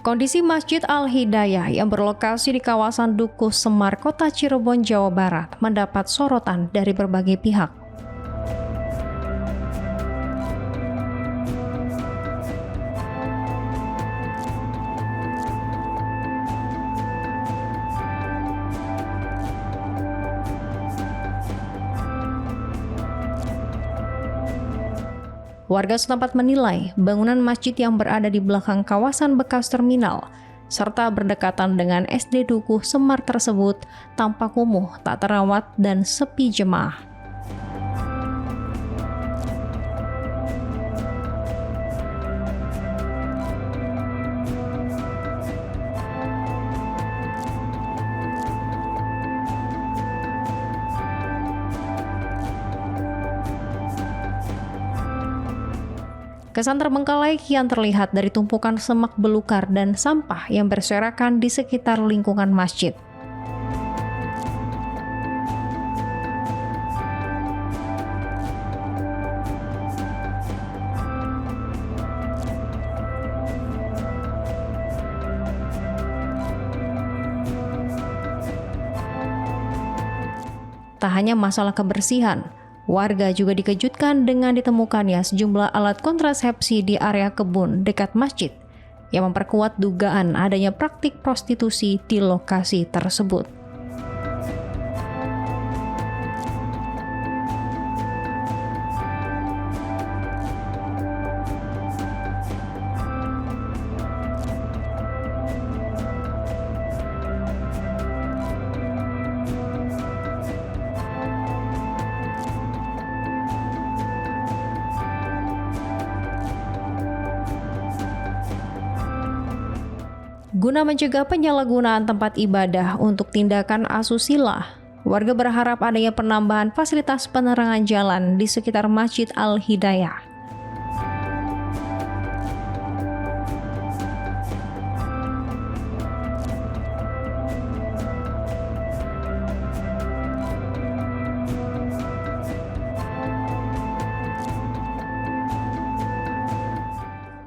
Kondisi Masjid Al-Hidayah yang berlokasi di kawasan Dukuh Semar, Kota Cirebon, Jawa Barat mendapat sorotan dari berbagai pihak. Warga setempat menilai bangunan masjid yang berada di belakang kawasan bekas terminal serta berdekatan dengan SD Dukuh Semar tersebut tampak kumuh, tak terawat, dan sepi jemaah. Kesan terbengkalai kian terlihat dari tumpukan semak belukar dan sampah yang berserakan di sekitar lingkungan masjid. Tak hanya masalah kebersihan, warga juga dikejutkan dengan ditemukannya sejumlah alat kontrasepsi di area kebun dekat masjid yang memperkuat dugaan adanya praktik prostitusi di lokasi tersebut. Guna mencegah penyalahgunaan tempat ibadah untuk tindakan asusila, warga berharap adanya penambahan fasilitas penerangan jalan di sekitar Masjid Al-Hidayah.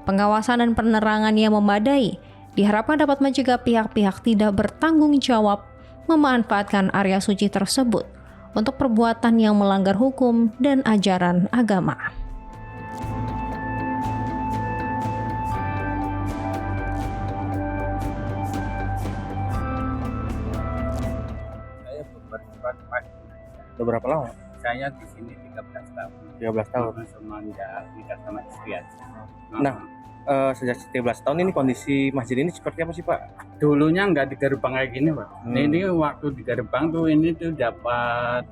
Pengawasan dan penerangan yang memadai diharapkan dapat mencegah pihak-pihak tidak bertanggung jawab memanfaatkan area suci tersebut untuk perbuatan yang melanggar hukum dan ajaran agama. Saya berbuat baik. Udah berapa lama? Saya di sini 13 tahun. 13 tahun. Semenjak nikah sama istri aja. Nah, sejak 13 tahun ini kondisi masjid ini seperti apa sih, Pak? Dulunya nggak di gerbang kayak gini, Pak. Ini waktu di gerbang tuh ini tuh dapat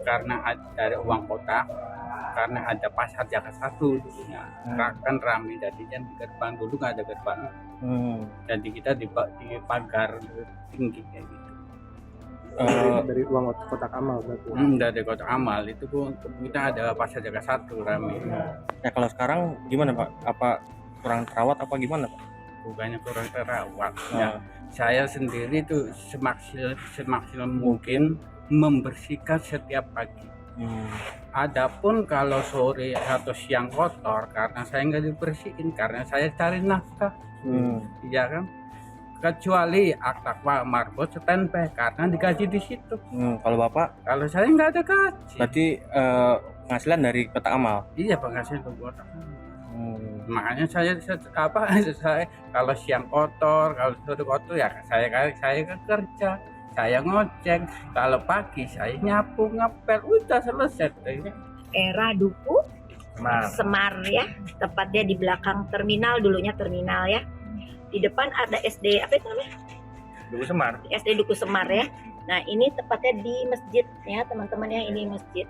karena dari uang kota, karena ada pasar Jaka Satu dulunya. Kan ramai, jadinya di gerbang dulu nggak ada gerbang. Jadi kita di pagar tinggi kayak gitu. Dari uang kotak amal berarti. Dari kotak amal itu kita ada pasar Jaka Satu ramai. Ya kalau sekarang gimana, Pak? Apa kurang terawat apa gimana, Pak? Bukannya kurang terawat. Ya, saya sendiri tuh semaksimal mungkin membersihkan setiap pagi. Adapun kalau sore atau siang kotor karena saya nggak dibersihin karena saya cari nafkah. Iya kan? Kecuali akta marbot standby karena digaji di situ. Kalau Bapak? Kalau saya nggak ada gaji. Berarti penghasilan dari kotak amal? Iya, penghasilan dari kotak amal. Makanya saya kalau siang kotor, kalau sore kotor ya saya kerja, saya ngojek. Kalau pagi saya nyapu, ngepel, udah selesai. Era Dukuh Semar ya, tepatnya di belakang terminal, dulunya terminal ya. Di depan ada SD apa itu namanya? Dukuh Semar. SD Dukuh Semar ya. Nah ini tepatnya di masjid ya teman-teman ya, ini masjid.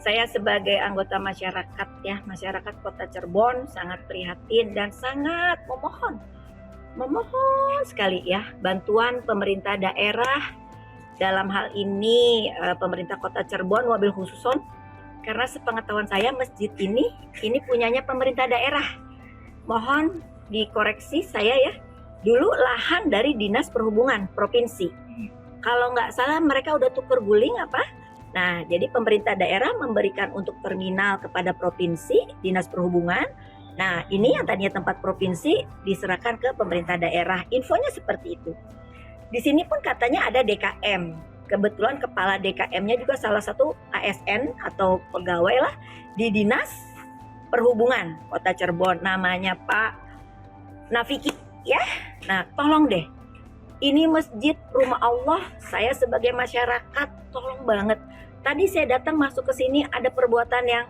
Saya sebagai anggota masyarakat ya, masyarakat Kota Cirebon sangat prihatin dan sangat memohon sekali ya bantuan pemerintah daerah, dalam hal ini pemerintah Kota Cirebon wabil khususon, karena sepengetahuan saya masjid ini punyanya pemerintah daerah. Mohon dikoreksi saya ya, dulu lahan dari Dinas Perhubungan Provinsi. Kalau nggak salah mereka udah tuker guling apa? Nah, jadi pemerintah daerah memberikan untuk terminal kepada provinsi, Dinas Perhubungan, Nah, ini yang tadinya tempat provinsi diserahkan ke pemerintah daerah. Infonya seperti itu. Di sini pun katanya ada DKM. Kebetulan kepala DKM-nya juga salah satu ASN atau pegawai lah di Dinas Perhubungan Kota Cirebon. Namanya Pak Nafiki ya. Nah, tolong deh. Ini masjid rumah Allah, saya sebagai masyarakat tolong banget. Tadi saya datang masuk ke sini ada perbuatan yang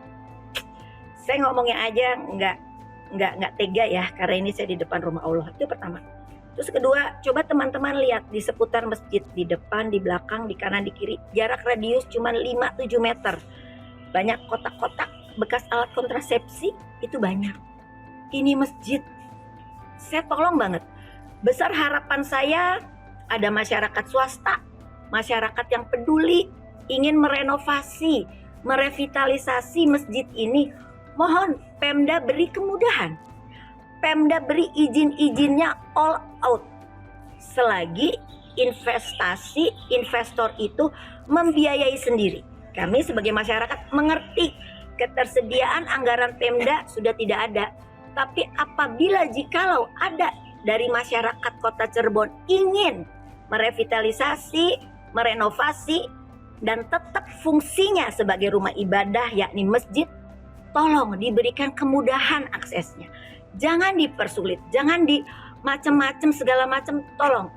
saya ngomongnya aja nggak tega ya, karena ini saya di depan rumah Allah. Itu pertama. Terus kedua, coba teman-teman lihat di seputar masjid, di depan, di belakang, di kanan, di kiri, jarak radius cuma 5-7 meter. Banyak kotak-kotak bekas alat kontrasepsi, itu banyak. Ini masjid. Saya tolong banget. Besar harapan saya ada masyarakat swasta, masyarakat yang peduli, ingin merenovasi, merevitalisasi masjid ini. Mohon Pemda beri kemudahan. Pemda beri izin-izinnya all out. Selagi investor itu membiayai sendiri. Kami sebagai masyarakat mengerti ketersediaan anggaran Pemda sudah tidak ada. Tapi apabila jikalau ada dari masyarakat Kota Cirebon ingin merevitalisasi, merenovasi, dan tetap fungsinya sebagai rumah ibadah yakni masjid, tolong diberikan kemudahan aksesnya. Jangan dipersulit, jangan di macam-macam segala macam, tolong